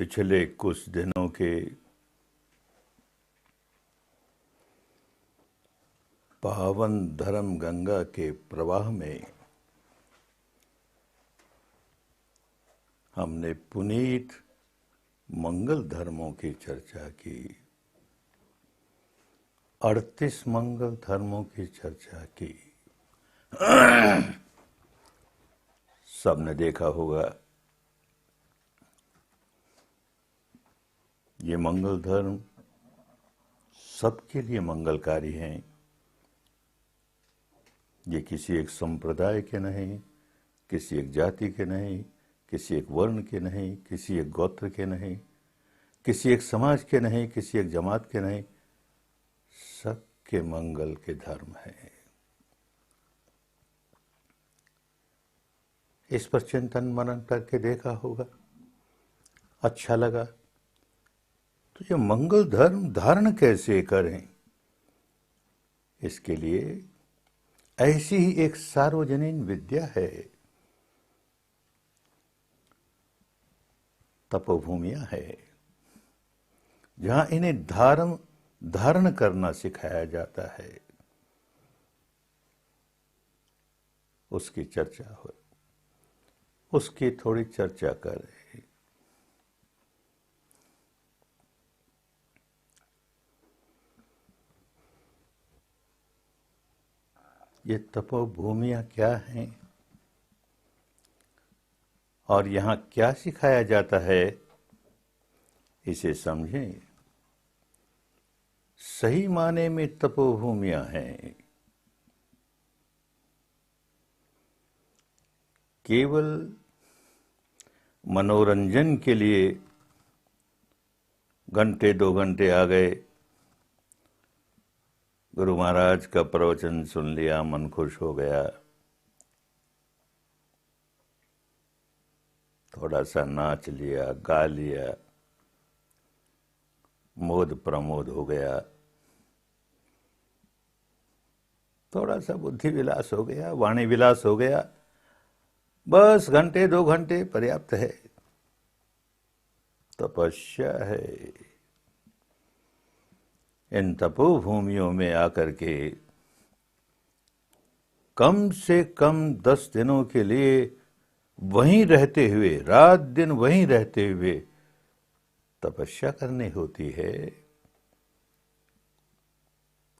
पिछले कुछ दिनों के पावन धर्म गंगा के प्रवाह में हमने पुनीत मंगल धर्मों की चर्चा की। 38 मंगल धर्मों की चर्चा की। सबने देखा होगा ये मंगल धर्म सबके लिए मंगलकारी हैं। ये किसी एक संप्रदाय के नहीं, किसी एक जाति के नहीं, किसी एक वर्ण के नहीं, किसी एक गोत्र के नहीं, किसी एक समाज के नहीं, किसी एक जमात के नहीं, सबके मंगल के धर्म हैं। इस पर चिंतन मनन करके देखा होगा, अच्छा लगा। तो ये मंगल धर्म धारण कैसे करें, इसके लिए ऐसी ही एक सार्वजनीन विद्या है, तपोभूमियां है, जहां इन्हें धारण करना सिखाया जाता है। उसकी चर्चा हो, उसकी थोड़ी चर्चा करें। ये तपोभूमियां क्या हैं और यहाँ क्या सिखाया जाता है, इसे समझें। सही माने में तपोभूमियां हैं केवल मनोरंजन के लिए घंटे 2 घंटे आ गए, गुरु महाराज का प्रवचन सुन लिया, मन खुश हो गया, थोड़ा सा नाच लिया, गा लिया, मोद प्रमोद हो गया, थोड़ा सा बुद्धि विलास हो गया, वाणी विलास हो गया, बस घंटे 2 घंटे पर्याप्त है। तपस्या है। इन तपोभूमियों में आकर के कम से कम 10 दिनों के लिए वहीं रहते हुए, रात दिन वहीं रहते हुए तपस्या करनी होती है।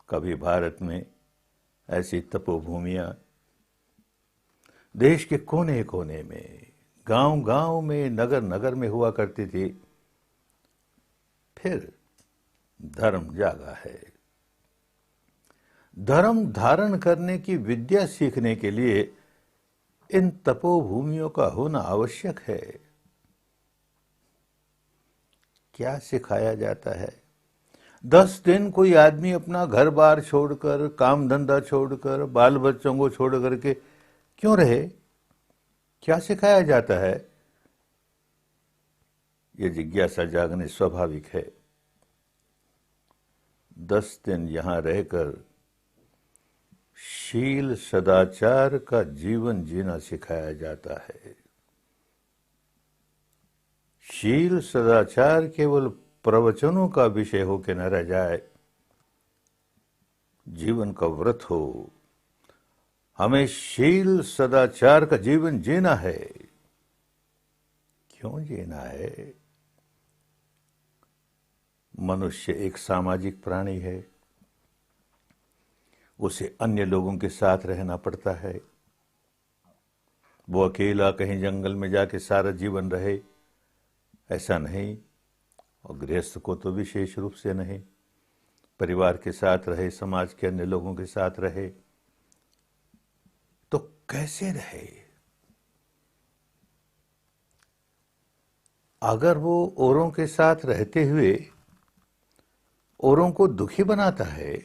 कभी भारत में ऐसी तपोभूमियां देश के कोने कोने में, गांव गांव में, नगर नगर में हुआ करती थी। फिर धर्म जागा है। धर्म धारण करने की विद्या सीखने के लिए इन तपोभूमियों का होना आवश्यक है। क्या सिखाया जाता है? 10 दिन कोई आदमी अपना घर बार छोड़कर, काम धंधा छोड़कर, बाल बच्चों को छोड़ करके क्यों रहे? क्या सिखाया जाता है? ये जिज्ञासा जागनी स्वाभाविक है। 10 दिन यहां रहकर शील सदाचार का जीवन जीना सिखाया जाता है। शील सदाचार केवल प्रवचनों का विषय हो के न रह जाए, जीवन का व्रत हो। हमें शील सदाचार का जीवन जीना है। क्यों जीना है? मनुष्य एक सामाजिक प्राणी है, उसे अन्य लोगों के साथ रहना पड़ता है। वो अकेला कहीं जंगल में जाके सारा जीवन रहे, ऐसा नहीं। और गृहस्थ को तो विशेष रूप से नहीं, परिवार के साथ रहे, समाज के अन्य लोगों के साथ रहे। तो कैसे रहे? अगर वो औरों के साथ रहते हुए औरों को दुखी बनाता है,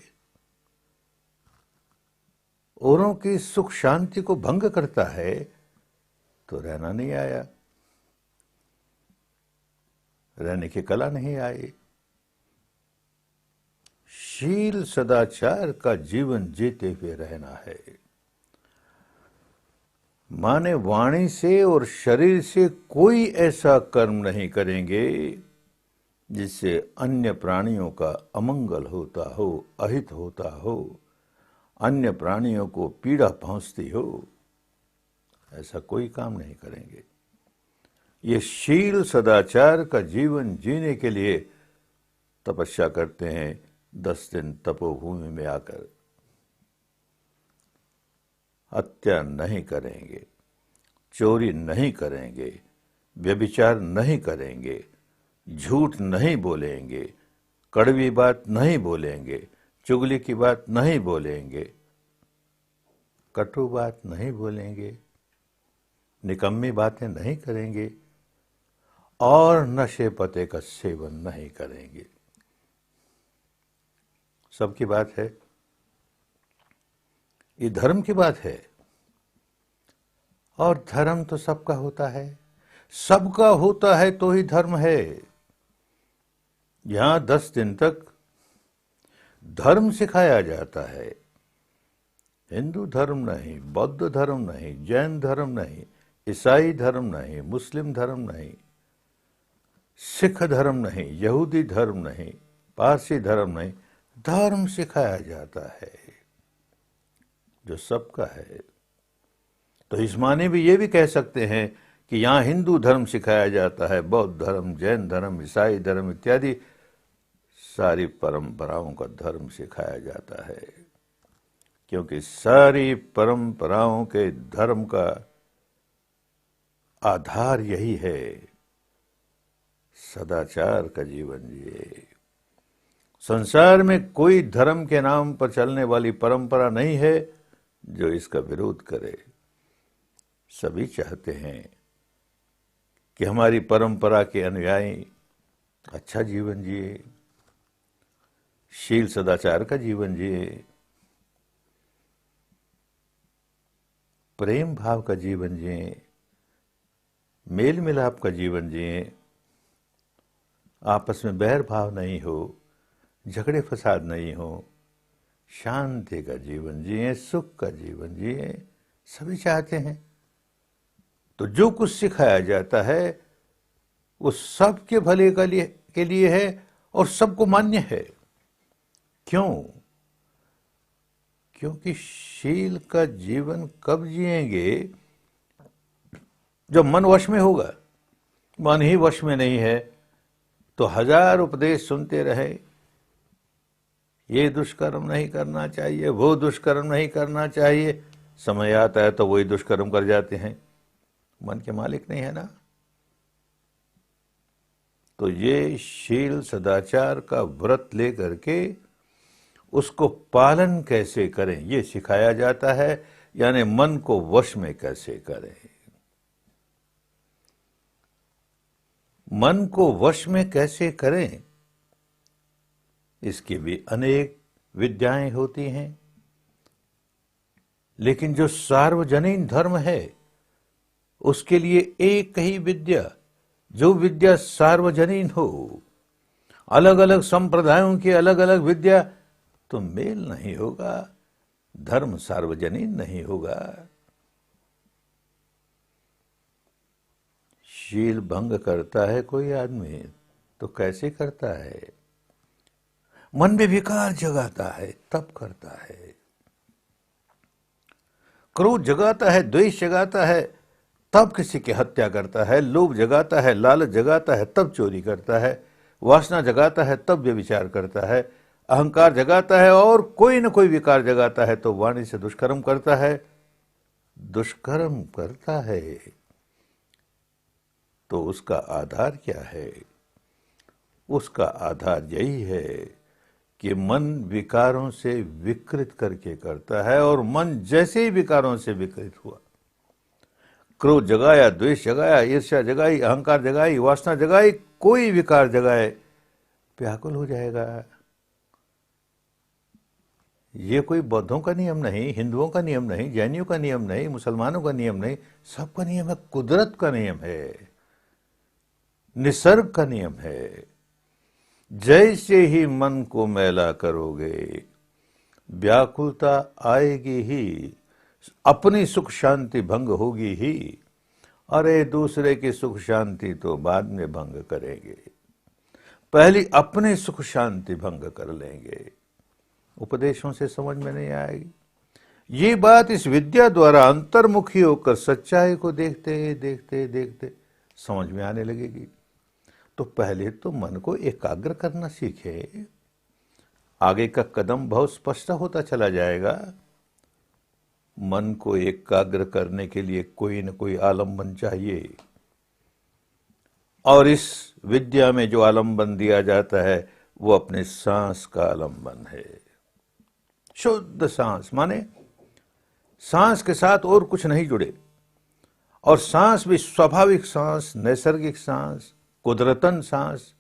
औरों की सुख शांति को भंग करता है, तो रहना नहीं आया, रहने की कला नहीं आई। शील सदाचार का जीवन जीते हुए रहना है। माने वाणी से और शरीर से कोई ऐसा कर्म नहीं करेंगे जिससे अन्य प्राणियों का अमंगल होता हो, अहित होता हो, अन्य प्राणियों को पीड़ा पहुंचती हो। ऐसा कोई काम नहीं करेंगे। ये शील सदाचार का जीवन जीने के लिए तपस्या करते हैं 10 दिन तपोभूमि में आकर। हत्या नहीं करेंगे, चोरी नहीं करेंगे, व्यभिचार नहीं करेंगे, झूठ नहीं बोलेंगे, कड़वी बात नहीं बोलेंगे, चुगली की बात नहीं बोलेंगे, कटु बात नहीं बोलेंगे, निकम्मी बातें नहीं करेंगे और नशे पते का सेवन नहीं करेंगे। सबकी बात है, ये धर्म की बात है। और धर्म तो सबका होता है, सबका होता है तो ही धर्म है। यहां 10 दिन तक धर्म सिखाया जाता है। हिंदू धर्म नहीं, बौद्ध धर्म नहीं, जैन धर्म नहीं, ईसाई धर्म नहीं, मुस्लिम धर्म नहीं, सिख धर्म नहीं, यहूदी धर्म नहीं, पारसी धर्म नहीं, धर्म सिखाया जाता है जो सबका है। तो इस माने भी ये भी कह सकते हैं कि यहाँ हिंदू धर्म सिखाया जाता है, बौद्ध धर्म, जैन धर्म, ईसाई धर्म इत्यादि सारी परंपराओं का धर्म सिखाया जाता है, क्योंकि सारी परंपराओं के धर्म का आधार यही है, सदाचार का जीवन जिए। संसार में कोई धर्म के नाम पर चलने वाली परंपरा नहीं है जो इसका विरोध करे। सभी चाहते हैं कि हमारी परंपरा के अनुयायी अच्छा जीवन जिए, शील सदाचार का जीवन जिए, प्रेम भाव का जीवन जिए, मेल मिलाप का जीवन जिए, आपस में बैर भाव नहीं हो, झगड़े फसाद नहीं हो, शांति का जीवन जिए, सुख का जीवन जिए, सभी चाहते हैं। तो जो कुछ सिखाया जाता है वो सबके भले के लिए है और सबको मान्य है। क्यों? क्योंकि शील का जीवन कब जिएंगे? जब मन वश में होगा। मन ही वश में नहीं है तो 1000 उपदेश सुनते रहे, ये दुष्कर्म नहीं करना चाहिए, वो दुष्कर्म नहीं करना चाहिए, समय आता है तो वही दुष्कर्म कर जाते हैं। मन के मालिक नहीं है ना। तो ये शील सदाचार का व्रत लेकर के उसको पालन कैसे करें ये सिखाया जाता है, यानी मन को वश में कैसे करें। मन को वश में कैसे करें इसकी भी अनेक विद्याएं होती हैं, लेकिन जो सार्वजनीन धर्म है उसके लिए एक ही विद्या, जो विद्या सार्वजनीन हो। अलग अलग संप्रदायों की अलग अलग विद्या तो मेल नहीं होगा, धर्म सार्वजनीन नहीं होगा। शील भंग करता है कोई आदमी तो कैसे करता है? मन में विकार जगाता है तब करता है, क्रोध जगाता है, द्वेष जगाता है तब किसी की हत्या करता है, लोभ जगाता है, लालच जगाता है तब चोरी करता है, वासना जगाता है तब व्यभिचार करता है, अहंकार जगाता है और कोई न कोई विकार जगाता है तो वाणी से दुष्कर्म करता है। दुष्कर्म करता है तो उसका आधार क्या है? उसका आधार यही है कि मन विकारों से विकृत करके करता है, और मन जैसे ही विकारों से विकृत हुआ, क्रोध जगाया, द्वेष जगाया, ईर्ष्या जगाई, अहंकार जगाई, वासना जगाई, कोई विकार जगाए, व्याकुल हो जाएगा। ये कोई बौद्धों का नियम नहीं, हिंदुओं का नियम नहीं, जैनियों का नियम नहीं, मुसलमानों का नियम नहीं, सबका नियम है, कुदरत का नियम है, निसर्ग का नियम है। जैसे ही मन को मैला करोगे व्याकुलता आएगी ही, अपनी सुख शांति भंग होगी ही। अरे दूसरे की सुख शांति तो बाद में भंग करेंगे, पहली अपनी सुख शांति भंग कर लेंगे। उपदेशों से समझ में नहीं आएगी। ये बात इस विद्या द्वारा अंतर्मुखी होकर सच्चाई को देखते देखते देखते समझ में आने लगेगी। तो पहले तो मन को एकाग्र करना सीखे, आगे का कदम बहुत स्पष्ट होता चला जाएगा। मन को एकाग्र करने के लिए कोई न कोई आलंबन चाहिए, और इस विद्या में जो आलंबन दिया जाता है वो अपने सांस का आलंबन है। शुद्ध सांस माने सांस के साथ और कुछ नहीं जुड़े, और सांस भी स्वाभाविक सांस, नैसर्गिक सांस, कुदरतन सांस,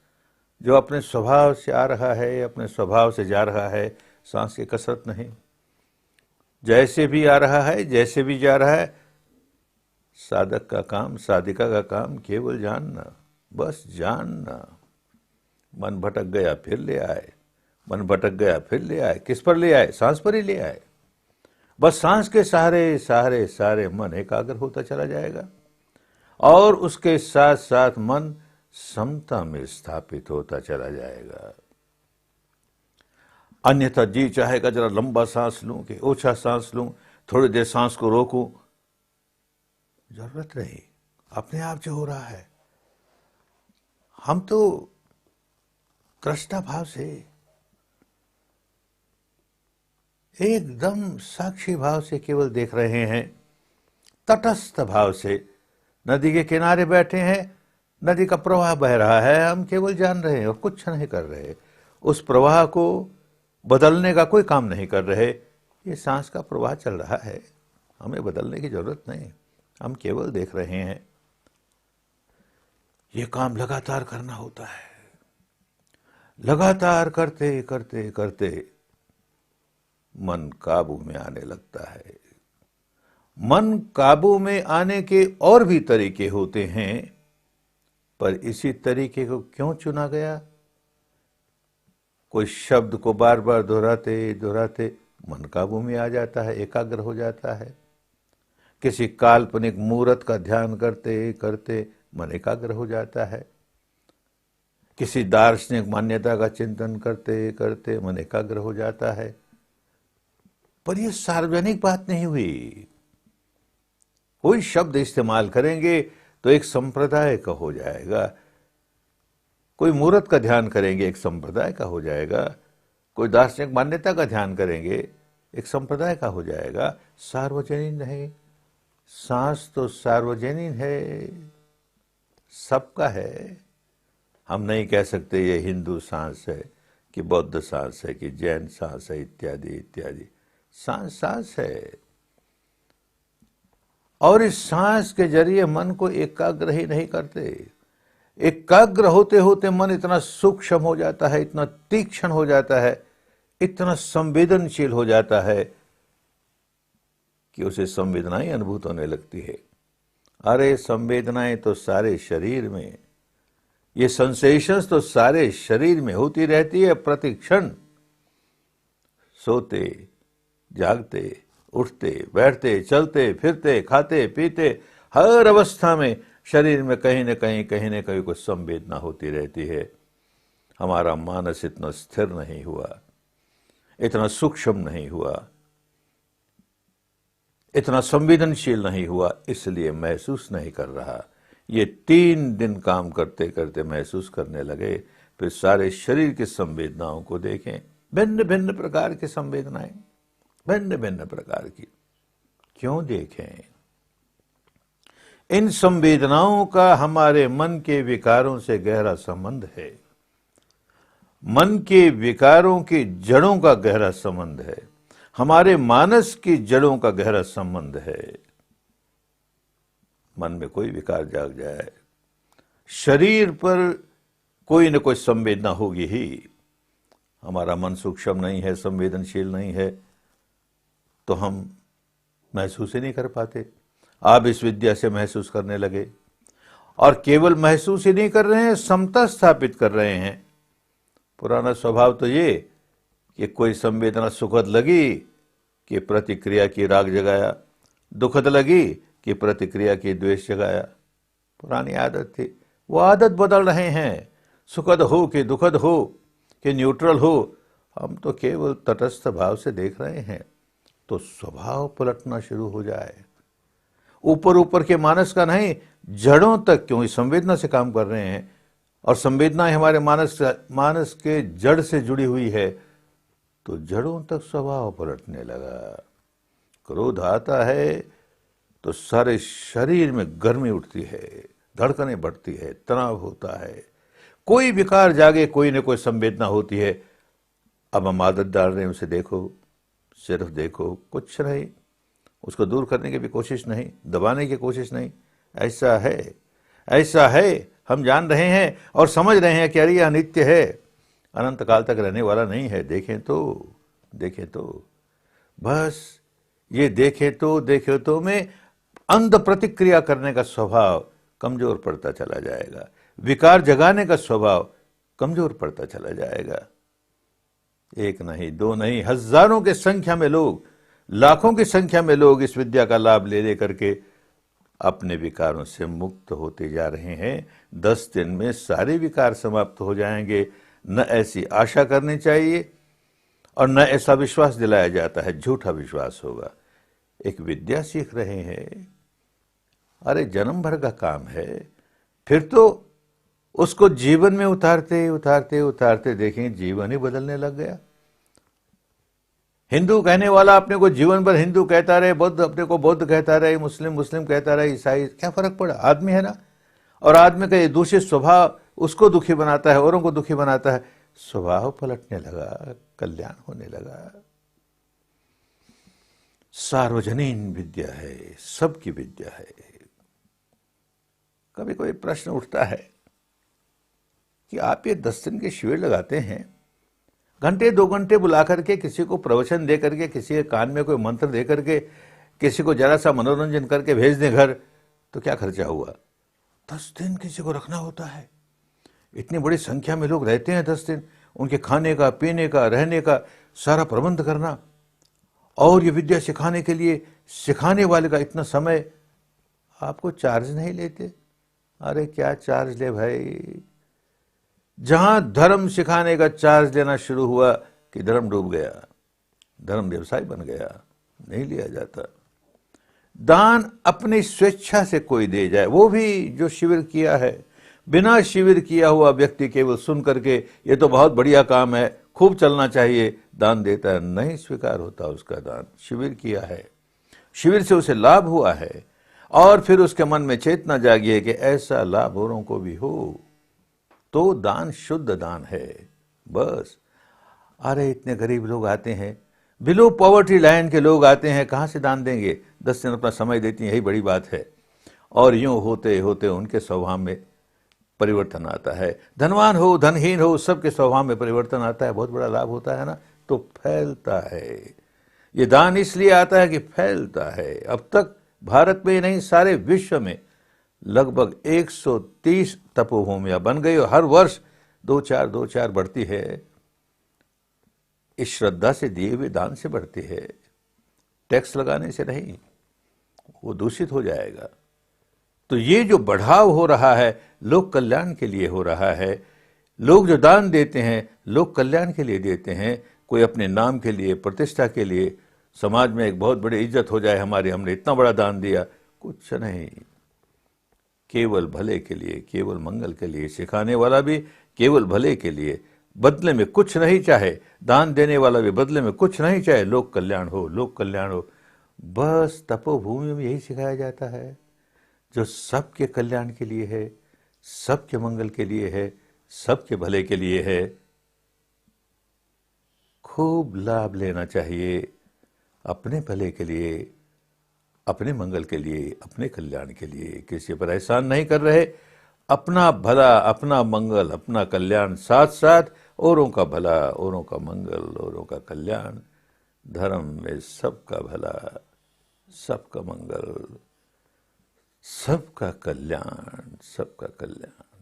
जो अपने स्वभाव से आ रहा है, अपने स्वभाव से जा रहा है। सांस की कसरत नहीं, जैसे भी आ रहा है, जैसे भी जा रहा है। साधक का काम, साधिका का काम केवल जानना, बस जानना। मन भटक गया फिर ले आए, मन भटक गया फिर ले आए। किस पर ले आए? सांस पर ही ले आए। बस सांस के सहारे सहारे सारे मन एकाग्र होता चला जाएगा, और उसके साथ साथ मन समता में स्थापित होता चला जाएगा। अन्यथा जी चाहेगा जरा लंबा सांस लूं कि ओछा सांस लूं, थोड़ी देर सांस को रोकूं, जरूरत नहीं, अपने आप जो हो रहा है। हम तो कृष्णा भाव से, एकदम साक्षी भाव से केवल देख रहे हैं, तटस्थ भाव से। नदी के किनारे बैठे हैं, नदी का प्रवाह बह रहा है, हम केवल जान रहे हैं और कुछ नहीं कर रहे। उस प्रवाह को बदलने का कोई काम नहीं कर रहे। ये सांस का प्रवाह चल रहा है, हमें बदलने की जरूरत नहीं, हम केवल देख रहे हैं। ये काम लगातार करना होता है। लगातार करते करते करते मन काबू में आने लगता है। मन काबू में आने के और भी तरीके होते हैं, पर इसी तरीके को क्यों चुना गया? कोई शब्द को बार बार दोहराते दोहराते मन काबू में आ जाता है, एकाग्र हो जाता है। किसी काल्पनिक मूर्त का ध्यान करते करते मन एकाग्र हो जाता है। किसी दार्शनिक मान्यता का चिंतन करते करते मन एकाग्र हो जाता है। पर यह सार्वजनिक बात नहीं हुई। कोई शब्द इस्तेमाल करेंगे तो एक संप्रदाय का हो जाएगा, कोई मूर्त का ध्यान करेंगे एक संप्रदाय का हो जाएगा, कोई दार्शनिक मान्यता का ध्यान करेंगे एक संप्रदाय का हो जाएगा। सार्वजनिक नहीं। सांस तो सार्वजनिक है, सबका है। हम नहीं कह सकते ये हिंदू सांस है कि बौद्ध सांस है कि जैन सांस है इत्यादि इत्यादि। सांस सांस है, और इस सांस के जरिए मन को एकाग्र ही नहीं करते। एकाग्र होते होते मन इतना सूक्ष्म हो जाता है, इतना तीक्ष्ण हो जाता है, इतना संवेदनशील हो जाता है कि उसे संवेदनाएं अनुभूत होने लगती है। अरे संवेदनाएं तो सारे शरीर में, ये सेंसेशंस तो सारे शरीर में होती रहती है प्रति क्षण। सोते जागते, उठते बैठते, चलते फिरते, खाते पीते, हर अवस्था में शरीर में कहीं न कहीं कुछ संवेदना होती रहती है। हमारा मानस इतना स्थिर नहीं हुआ, इतना सूक्ष्म नहीं हुआ, इतना संवेदनशील नहीं हुआ, इसलिए महसूस नहीं कर रहा। ये 3 दिन काम करते करते महसूस करने लगे। फिर सारे शरीर की संवेदनाओं को देखें, भिन्न भिन्न प्रकार की संवेदनाएं, भिन्न भिन्न प्रकार की। क्यों देखें? इन संवेदनाओं का हमारे मन के विकारों से गहरा संबंध है। मन के विकारों की जड़ों का गहरा संबंध है, हमारे मानस की जड़ों का गहरा संबंध है। मन में कोई विकार जाग जाए, शरीर पर कोई न कोई संवेदना होगी ही। हमारा मन सूक्ष्म नहीं है, संवेदनशील नहीं है, तो हम महसूस ही नहीं कर पाते। आप इस विद्या से महसूस करने लगे, और केवल महसूस ही नहीं कर रहे हैं, समता स्थापित कर रहे हैं। पुराना स्वभाव तो ये कि कोई संवेदना सुखद लगी कि प्रतिक्रिया की राग जगाया, दुखद लगी कि प्रतिक्रिया की द्वेष जगाया। पुरानी आदत थी, वो आदत बदल रहे हैं। सुखद हो कि दुखद हो कि न्यूट्रल हो, हम तो केवल तटस्थ भाव से देख रहे हैं। तो स्वभाव पलटना शुरू हो जाए। ऊपर ऊपर के मानस का नहीं, जड़ों तक क्यों, संवेदना से काम कर रहे हैं और संवेदना हमारे मानस के जड़ से जुड़ी हुई है। तो जड़ों तक स्वभाव पलटने लगा। क्रोध आता है तो सारे शरीर में गर्मी उठती है, धड़कनें बढ़ती है, तनाव होता है, कोई विकार जागे, कोई न कोई संवेदना होती है। अब हम आदत डाल रहे हैं, उसे देखो, सिर्फ देखो, कुछ नहीं, उसको दूर करने की भी कोशिश नहीं, दबाने की कोशिश नहीं। ऐसा है, ऐसा है, हम जान रहे हैं और समझ रहे हैं कि अरे यह अनित्य है, अनंत काल तक रहने वाला नहीं है। देखें तो बस ये देखें तो में अंध प्रतिक्रिया करने का स्वभाव कमजोर पड़ता चला जाएगा, विकार जगाने का स्वभाव कमजोर पड़ता चला जाएगा। एक नहीं, दो नहीं, हजारों की संख्या में लोग, लाखों की संख्या में लोग इस विद्या का लाभ ले करके अपने विकारों से मुक्त होते जा रहे हैं। 10 दिन में सारे विकार समाप्त हो जाएंगे। न ऐसी आशा करनी चाहिए और न ऐसा विश्वास दिलाया जाता है, झूठा विश्वास होगा। एक विद्या सीख रहे हैं, अरे जन्म भर का काम है, फिर तो उसको जीवन में उतारते देखें जीवन ही बदलने लग गया। हिंदू कहने वाला अपने को जीवन भर हिंदू कहता रहे, बौद्ध अपने को बौद्ध कहता रहे, मुस्लिम कहता रहे, ईसाई, क्या फर्क पड़ा, आदमी है ना। और आदमी का ये दूषित स्वभाव उसको दुखी बनाता है, औरों को दुखी बनाता है। स्वभाव पलटने लगा, कल्याण होने लगा। सार्वजनीन विद्या है, सबकी विद्या है। कभी कोई प्रश्न उठता है कि आप ये 10 दिन के शिविर लगाते हैं, घंटे 2 घंटे बुला करके किसी को प्रवचन दे करके, किसी के कान में कोई मंत्र दे करके, किसी को जरा सा मनोरंजन करके भेज दें घर, तो क्या खर्चा हुआ? 10 दिन किसी को रखना होता है। इतनी बड़ी संख्या में लोग रहते हैं 10 दिन, उनके खाने का, पीने का, रहने का सारा प्रबंध करना, और ये विद्या सिखाने के लिए सिखाने वाले का इतना समय। आपको चार्ज नहीं लेते? अरे क्या चार्ज ले भाई। जहां धर्म सिखाने का चार्ज लेना शुरू हुआ कि धर्म डूब गया, धर्म व्यवसाय बन गया, नहीं लिया जाता। दान अपनी स्वेच्छा से कोई दे जाए, वो भी जो शिविर किया है, बिना शिविर किया हुआ व्यक्ति केवल सुन करके ये तो बहुत बढ़िया काम है, खूब चलना चाहिए, दान देता है, नहीं स्वीकार होता उसका दान। शिविर किया है, शिविर से उसे लाभ हुआ है, और फिर उसके मन में चेतना जागी है कि ऐसा लाभ औरों को भी हो, तो दान शुद्ध दान है। बस। अरे इतने गरीब लोग आते हैं, बिलो पॉवर्टी लाइन के लोग आते हैं, कहां से दान देंगे? 10 दिन अपना समय देती हैं, यही बड़ी बात है। और यूं होते होते उनके स्वभाव में परिवर्तन आता है। धनवान हो, धनहीन हो, सबके स्वभाव में परिवर्तन आता है। बहुत बड़ा लाभ होता है ना, तो फैलता है। ये दान इसलिए आता है कि फैलता है। अब तक भारत में ही नहीं, सारे विश्व में लगभग 130 तपोभूमियां बन गई और हर वर्ष 2-4 बढ़ती है। इस श्रद्धा से दिए हुए दान से बढ़ती है, टैक्स लगाने से नहीं, वो दूषित हो जाएगा। तो ये जो बढ़ाव हो रहा है, लोक कल्याण के लिए हो रहा है। लोग जो दान देते हैं, लोक कल्याण के लिए देते हैं। कोई अपने नाम के लिए, प्रतिष्ठा के लिए, समाज में एक बहुत बड़ी इज्जत हो जाए हमारी, हमने इतना बड़ा दान दिया, कुछ नहीं, केवल भले के लिए, केवल मंगल के लिए। सिखाने वाला भी केवल भले के लिए, बदले में कुछ नहीं चाहे। दान देने वाला भी बदले में कुछ नहीं चाहे, लोक कल्याण हो, लोक कल्याण हो। बस तपोभूमि में यही सिखाया जाता है, जो सबके कल्याण के लिए है, सबके मंगल के लिए है, सबके भले के लिए है। खूब लाभ लेना चाहिए, अपने भले के लिए, अपने मंगल के लिए, अपने कल्याण के लिए। किसी पर एहसान नहीं कर रहे, अपना भला, अपना मंगल, अपना कल्याण, साथ साथ औरों का भला, औरों का मंगल, औरों का कल्याण। धर्म में सबका भला, सबका मंगल, सबका कल्याण, सबका कल्याण।